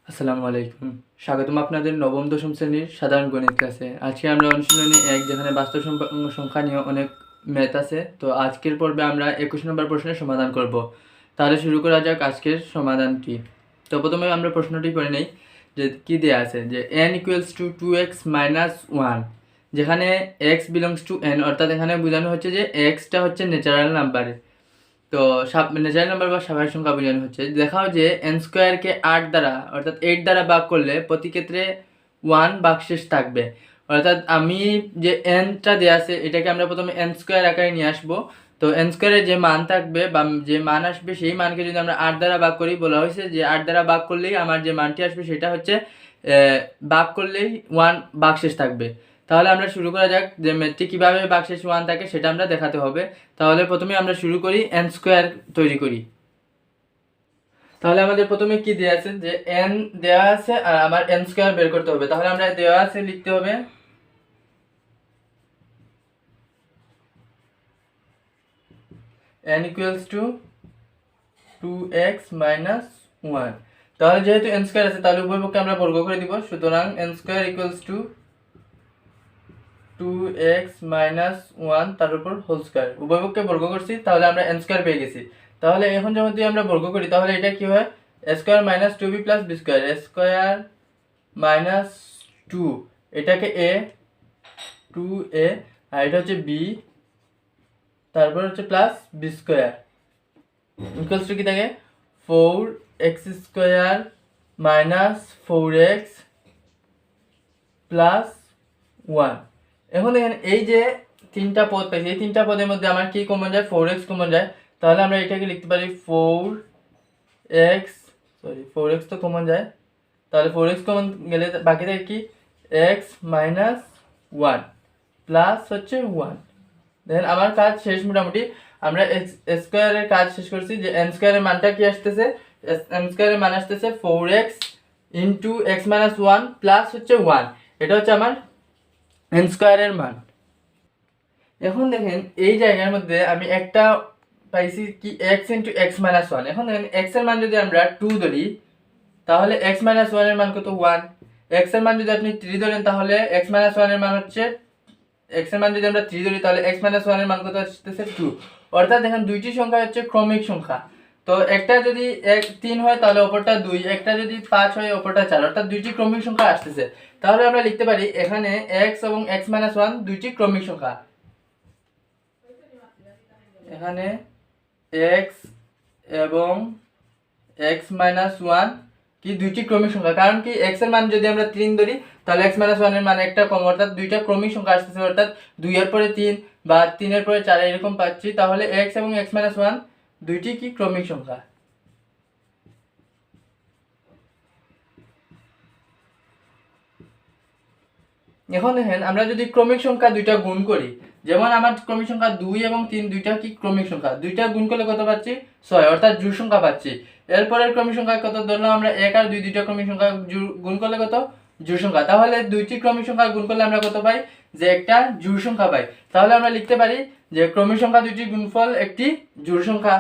আসসালামু আলাইকুম। স্বাগতম আপনাদের নবম দশম শ্রেণীর সাধারণ গণিত ক্লাসে। আজকে আমরা অনুশীলনী ১ যেখানে বাস্তব সংখ্যা নিয়ে অনেক ম্যাথ আছে। তো আজকের পর্বে আমরা ২১ নম্বর প্রশ্নের সমাধান করব। তাহলে শুরু করা যাক আজকের সমাধানটি। তো প্রথমে আমরা প্রশ্নটি পড়ে নেই যে কি দেয়া আছে যে n = 2x - 1, যেখানে x belongs to n, অর্থাৎ এখানে বোঝানো হচ্ছে যে xটা হচ্ছে ন্যাচারাল নাম্বার। তো ন্যাচারাল নাম্বার বা স্বাভাবিক সংখ্যা বোঝানো হচ্ছে। দেখাও যে এন স্কোয়ারকে 8 দ্বারা অর্থাৎ 8 দ্বারা ভাগ করলে প্রতি ক্ষেত্রে 1 ভাগশেষ থাকবে। অর্থাৎ আমি যে এনটা দেওয়া আছে এটাকে আমরা প্রথমে এন স্কোয়ার আকারে নিয়ে আসবো। তো এন স্কোয়ারের যে মান থাকবে বা যে মান আসবে সেই মানকে যদি আমরা 8 দ্বারা ভাগ করি, বলা হয়েছে যে 8 দ্বারা ভাগ করলেই আমার যে মানটি আসবে সেটা হচ্ছে ভাগ করলেই 1 ভাগশেষ থাকবে। তাহলে আমরা শুরু করা যাক যে ম্যাথটি কীভাবে ভাগশেষ 1 থাকে সেটা আমরা দেখাতে হবে। তাহলে প্রথমে আমরা শুরু করি এন স্কোয়ার তৈরি করি। তাহলে আমাদের প্রথমে কি দেওয়া আছে যে এন দেওয়া আছে আর আমার এন স্কোয়ার বের করতে হবে। তাহলে আমরা দেওয়া আছে লিখতে হবে n = 2x - 1। তাহলে যেহেতু এন স্কোয়ার আছে তাহলে উভয় পক্ষে আমরা বর্গ করে দিব। সুতরাং n² = 2x - 1 তার উপর হোল স্কয়ার, উভয় পক্ষে বর্গ করছি, তাহলে আমরা n স্কয়ার পেয়ে গেছি। তাহলে এখন যদি আমরা বর্গ করি তাহলে এটা কি হয়, a square - 2b + b square, a square - 2, এটাকে a 2a আর এটা হচ্ছে b, তারপর হচ্ছে plus b square equals to কি থাকে 4x স্কয়ার - 4x প্লাস 1। এখন দেখেন এই যে তিনটা পদ পাইছি, এই তিনটা পদের মধ্যে আমার কি কমন যায়, 4x কমন যায়। তাহলে আমরা এটাকে লিখতে পারি 4x তো কমন যায়, তাহলে 4x কমন গেলে বাকি থাকে কি x - 1 প্লাস হচ্ছে 1। দেখেন আমার কাজ শেষ মোটামুটি। আমরা স্কোয়ারের কাজ শেষ করছি। যে এন স্কোয়ারের মানটা কি আসতেছে, এন স্কোয়ারের মান আসতেছে 4x × x - 1 প্লাস হচ্ছে 1। এটা হচ্ছে আমার এন স্কোয়ারের মান। এখন দেখেন এই জায়গার মধ্যে আমি একটা পাইছি কি x × x - 1। এখন দেখেন x এর মান যদি আমরা 2 ধরি তাহলে x - 1 এর মান কত 1। x এর মান যদি আপনি 3 ধরেন তাহলে x - 1 এর মান হচ্ছে, x এর মান যদি আমরা 3 ধরি তাহলে x - 1 এর মান কত আসতেছে 2। অর্থাৎ দেখেন দুইটি সংখ্যা হচ্ছে ক্রমিক সংখ্যা। তো একটা যদি 3 হয় তাহলে অপরটা 2, একটা যদি 5 হয় অপরটা 4, অর্থাৎ দুইটি ক্রমিক সংখ্যা আসতেছে। তাহলে আমরা লিখতে পারি এখানে x এবং x - 1 দুইটি ক্রমিক সংখ্যা। এখানে x এবং x - 1 কি দুইটি ক্রমিক সংখ্যা। কারণ কি x এর মান যদি আমরা 3 ধরি তাহলে x - 1 এর মান একটা কম, অর্থাৎ দুইটা ক্রমিক সংখ্যা আসতেছে, অর্থাৎ 2 এর পরে 3 বা 3 এর পরে 4 এরকম পাচ্ছি। তাহলে x এবং x - 1 দুইটি কি ক্রমিক সংখ্যা। এখন দেখেন আমরা যদি ক্রমিক সংখ্যা দুইটা গুণ করি, যেমন আমার ক্রমিক সংখ্যা 2 এবং 3 দুইটা কি ক্রমিক সংখ্যা, দুইটা গুণ করলে কত পাচ্ছি 6, অর্থাৎ জোড় সংখ্যা পাচ্ছি। এরপরের ক্রমিক সংখ্যা কত ধরলাম আমরা 1 আর 2, দুইটা ক্রমিক সংখ্যা গুণ করলে কত জোড় সংখ্যা। তাহলে দুইটি ক্রমিক সংখ্যা গুণ করলে আমরা কত পাই, যে একটা জোড় সংখ্যা পাই। তাহলে আমরা লিখতে পারি যে ক্রমিক সংখ্যা দুইটি গুণফল একটি জোড় সংখ্যা।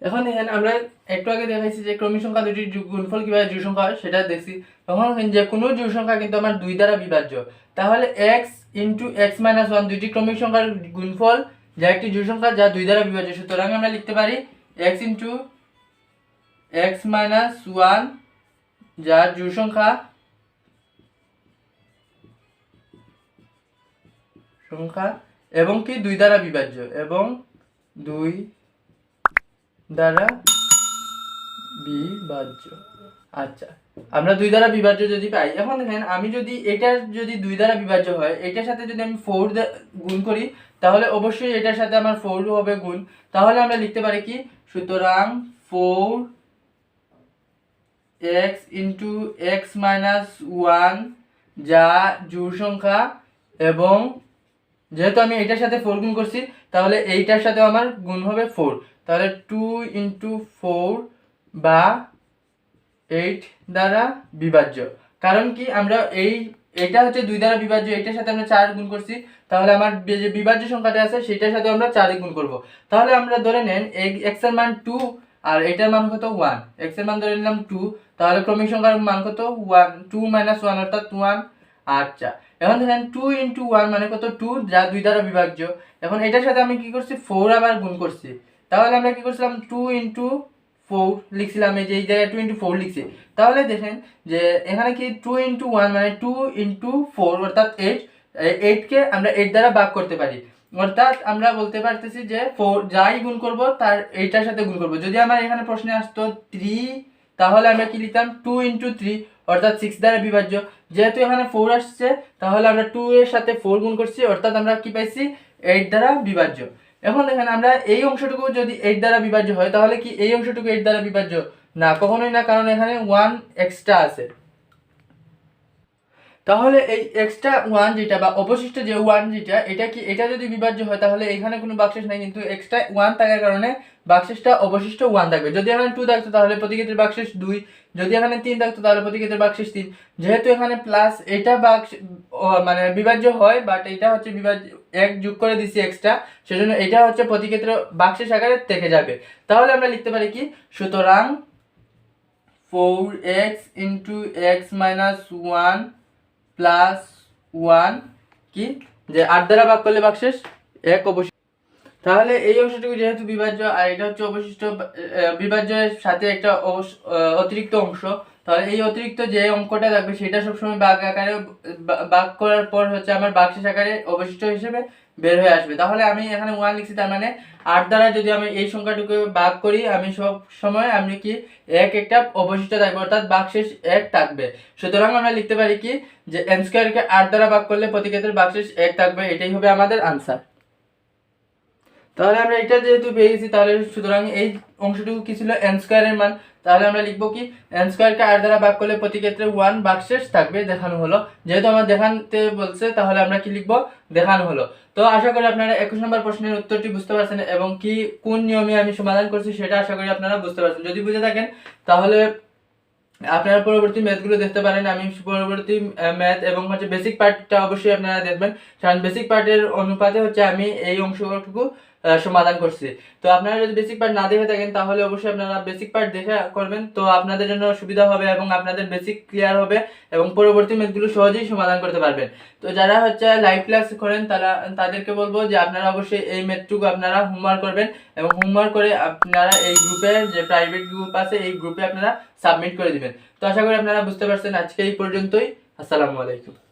এখন দেখেন আমরা একটু আগে দেখাইছি যে ক্রমিক সংখ্যা দুটির গুণফল কিভাবে জোড় সংখ্যা হয় সেটা দেখছি। তখন যে কোনো জোড় সংখ্যা কিন্তু আমার 2 দ্বারা বিভাজ্য। তাহলে x × x - 1 দুইটি ক্রমিক সংখ্যার গুণফল যা একটি জোড় সংখ্যা যা 2 দ্বারা বিভাজ্য। সুতরাং আমরা লিখতে পারি x × x - 1 যা জোড় সংখ্যা এবং কি 2 দ্বারা বিভাজ্য, এবং 2 দ্বারা বিভাজ্য। আচ্ছা, আমরা 2 দ্বারা বিভাজ্য যদি পাই, এখন দেখেন আমি যদি এটার যদি 2 দ্বারা বিভাজ্য হয়, এটার সাথে যদি আমি 4 গুণ করি তাহলে অবশ্যই এটার সাথে আমার 4 হবে গুণ। তাহলে আমরা লিখতে পারি কি, সুতরাং 4x × x - 1 যা জোড় সংখ্যা, এবং যেহেতু আমি এটার সাথে 4 গুণ করছি তাহলে এইটার সাথে আমার গুণ হবে 4। তাহলে 2 × 4 বা 8 দ্বারা বিভাজ্য। কারণ কি আমরা এটা হচ্ছে 2 দ্বারা বিভাজ্য, এটার সাথে আমরা 4 গুণ করছি, তাহলে আমার যে বিভাজ্য সংখ্যাটা আছে সেটার সাথে আমরা 4 গুণ করব। তাহলে আমরা ধরে নেন x এর মান 2 আর এটার মান কত 1, x এর মান ধরে নিলাম 2, তাহলে ক্রমিক সংখ্যার মান কত 1, 2 - 1 অর্থাৎ 1। আচ্ছা, এখন দেখেন 2 × 1 মানে কত 2, যা 2 দ্বারা বিভাজ্য। এখন এটার সাথে আমি কি করছি 4 আবার গুণ করছি, তাহলে আমরা কি করছিলাম 2 × 4 লিখছিলাম, এই যে এই জায়গায় 2 × 4 লিখছি। তাহলে দেখেন যে এখানে কি 2 × 1 মানে 2 × 4 অর্থাৎ 8, 8 কে আমরা 8 দ্বারা ভাগ করতে পারি, অর্থাৎ আমরা বলতে পারতেছি যে 4 যাই গুণ করব তার এইটার সাথে গুণ করব। যদি আমার এখানে প্রশ্নে আসতো 3, তাহলে আমরা কি লিখতাম 2 × 3 অর্থাৎ 6 দ্বারা বিভাজ্য। যেহেতু এখানে 4 আসছে, তাহলে আমরা 2 এর সাথে 4 গুণ করছি, অর্থাৎ আমরা কি পাইছি 8 দ্বারা বিভাজ্য। এখন দেখেন আমরা এই অংশটুকু যদি 8 দ্বারা বিভাজ্য হয়, তাহলে কি এই অংশটুকু 8 দ্বারা বিভাজ্য? না, কখনোই না, কারণ এখানে 1 এক্সট্রা আছে। তাহলে এই এক্সট্রা 1 যেটা বা অবশিষ্ট যে 1 যেটা, এটা কি এটা যদি বিভাজ্য হয়, তাহলে এখানে কোনো ভাগশেষ নাই, কিন্তু এক্সট্রা 1 থাকার কারণে ভাগশেষটা অবশিষ্ট 1 থাকবে। যদি এখানে 2 থাকতো তাহলে প্রতিক্ষেত্রের ভাগশেষ 2, যদি এখানে 3 থাকতো তাহলে প্রতিক্ষেত্রের ভাগশেষ 3। যেহেতু এখানে প্লাস এটা মানে বিভাজ্য হয়, বাট এটা হচ্ছে বিভাজ্য 1 যোগ করে দিছি এক্সট্রা, সেজন্য এটা হচ্ছে প্রতিক্ষেত্র ভাগশেষ আকারে থেকে যাবে। তাহলে আমরা লিখতে পারি কি, সুতরাং 4x × x - 1 প্লাস 1 কি, যে 8 দ্বারা ভাগ করলে ভাগশেষ 1 অবশিষ্ট। তাহলে এই অংশটুকু যেহেতু বিভাজ্য আর এটা হচ্ছে অবশিষ্ট, বিভাজ্যের সাথে একটা অতিরিক্ত অংশ, তাহলে এই অতিরিক্ত যে অঙ্কটা থাকবে সেটা সবসময় ভাগ আকারে ভাগ করার পর হচ্ছে আমার ভাগশেষ আকারে অবশিষ্ট হিসেবে বের হয়ে আসবে। তাহলে আমি এখানে 1 লিখছি, তার মানে 8 দ্বারা যদি আমি এই সংখ্যাটুকু ভাগ করি, আমি সব সময় আমি কি 1 একটা অবশিষ্ট থাকবে, অর্থাৎ ভাগশেষ 1 থাকবে। সুতরাং আমরা লিখতে পারি কি, যে n² কে 8 দ্বারা ভাগ করলে প্রতিক্ষেত্রের ভাগশেষ 1 থাকবে, এটাই হবে আমাদের আনসার। তাহলে আমরা এটা যেহেতু পেয়ে গেছি, তাহলে সুতরাং এই অংশটুকু কি ছিল n² এর মান, তাহলে আমরা লিখবো কি n² কে 8 দ্বারা ভাগ করলে প্রতিক্ষেত্রে 1 ভাগশেষ থাকবে, দেখানো হলো। যেহেতু আমার দেখাতে বলছে, তাহলে আমরা কি লিখবো, দেখানো হলো। তো আশা করি আপনারা 21 নম্বর প্রশ্নের উত্তরটি বুঝতে পারছেন এবং কি কোন নিয়মে আমি সমাধান করছি সেটা আশা করি আপনারা বুঝতে পারছেন। যদি বুঝে থাকেন তাহলে আপনারা পরবর্তী ম্যাথগুলো দেখতে পারেন। আমি পরবর্তী ম্যাথ এবং হচ্ছে বেসিক পার্টটা অবশ্যই আপনারা দেখবেন, কারণ বেসিক পার্টের অনুপাতে হচ্ছে আমি এই অংশটুকু সমাধান করছি। তো আপনারা যদি বেসিক পার্ট না দেখে থাকেন, তাহলে অবশ্যই আপনারা বেসিক পার্ট দেখে করবেন, তো আপনাদের জন্য সুবিধা হবে এবং আপনাদের বেসিক ক্লিয়ার হবে এবং পরবর্তী ম্যাথগুলো সহজেই সমাধান করতে পারবেন। তো যারা হচ্ছে লাইভ ক্লাস করেন তাদেরকে বলবো যে আপনারা অবশ্যই এই ম্যাথটুকু আপনারা হোমওয়ার্ক করবেন এবং হোমওয়ার্ক করে আপনারা এই গ্রুপে, যে প্রাইভেট গ্রুপ আছে, এই গ্রুপে আপনারা সাবমিট করে দিবেন। তো আশা করি আপনারা বুঝতে পারছেন। আজকে এই পর্যন্তই। আসসালামু আলাইকুম।